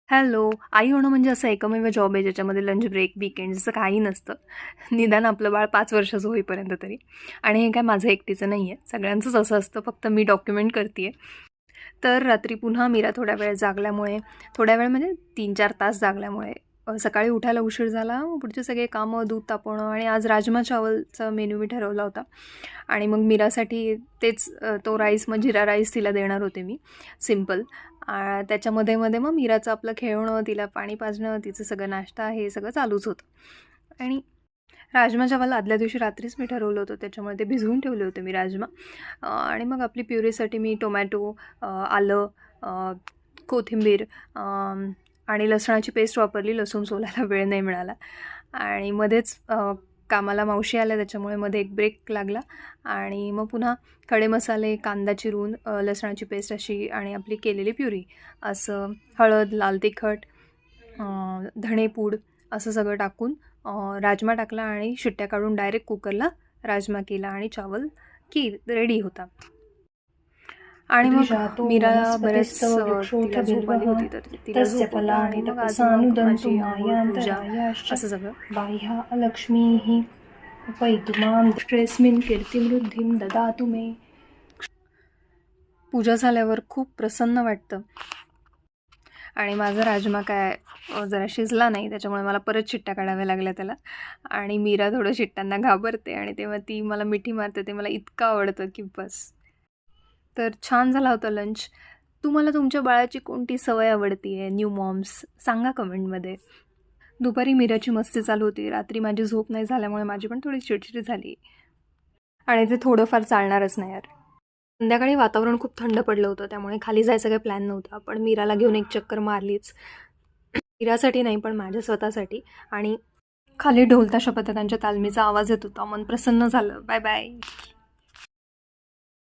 Hello. आई होणं म्हणजे असं एकमेव जॉब आहे ज्याच्यामध्ये लंच ब्रेक, वीकेंड्स असं काही नसतं. निदान आपलं बाळ 5 वर्षाचं होईपर्यंत तरी. आणि हे काय माझं एकटीचं नाही आहे, सगळ्यांचंच असं असतं, फक्त मी डॉक्युमेंट करते आहे. तर रात्री पुन्हा मीरा थोड्या वेळ जागल्यामुळे, थोड्या वेळ म्हणजे 3-4 तास जागल्यामुळे सकाळी उठायला उशीर झाला. पुढचे सगळे कामं, दूध तापवणं आणि आज राजमा चावलचा मेनू मी ठरवला होता. आणि मग मीरासाठी तेच तो राईस, मग जिरा राईस तिला देणार होते मी, सिम्पल. त्याच्यामध्ये मध्ये मग मीराचं आपलं खेळणं, तिला पाणी पाजणं, तिचं सगळं नाश्ता हे सगळं चालूच होतं. आणि राजमा चावल आदल्या दिवशी रात्रीच मी ठरवलं होतं, त्याच्यामुळे ते भिजवून ठेवले होते मी राजमा. आणि मग आपली प्युरीसाठी मी टोमॅटो, आलं, कोथिंबीर आणि लसणाची पेस्ट वापरली. लसूण सोलायला वेळ नाही मिळाला आणि मध्येच कामाला मावशी आल्या, त्याच्यामुळे मध्ये एक ब्रेक लागला. आणि मग पुन्हा खडे मसाले, कांदा चिरून, लसणाची पेस्ट अशी आणि आपली केलेली प्युरी, असं हळद, लाल तिखट, धणेपूड असं सगळं टाकून राजमा टाकला आणि शिट्ट्या काढून डायरेक्ट कुकरला राजमा केला आणि चावल की रेडी होता. आणि मग मीरा बरेच तिला झोप आली होती, तर तिला झोपवलं आणि मग आज मग माझी आंघोळ, पूजा असं सगळं. बाह्या लक्ष्मीः उपैतुमां स्ट्रेस्मिन् कीर्तिवृद्धिं ददातु मे. पूजा झाल्यावर खूप प्रसन्न वाटतं. आणि माझा राजमा काय जरा शिजला नाही, त्याच्यामुळे मला परत शिट्ट्या काढाव्या लागल्या त्याला. आणि मीरा थोडं शिट्ट्यांना घाबरते आणि तेव्हा ती मला मिठी मारते. ते मला इतकं आवडतं की बस. तर छान झाला होता लंच. तुम्हाला तुमच्या बाळाची कोणती सवय आवडती आहे, न्यू मॉम्स, सांगा कमेंटमध्ये. दुपारी मीराची मस्ती चालू होती. रात्री माझी झोप नाही झाल्यामुळे माझी पण थोडी चिडचिड झाली. आणि ते थोडंफार चालणारच नाही यार. संध्याकाळी वातावरण खूप थंड पडलं होतं, त्यामुळे खाली जायचं काही प्लॅन नव्हता, पण मीराला घेऊन एक चक्कर मारलीच. मीरासाठी नाही, पण माझ्या स्वतःसाठी. आणि खाली ढोलताशा पथकांच्या तालमीचा आवाज येत होता. मन प्रसन्न झालं. Bye bye.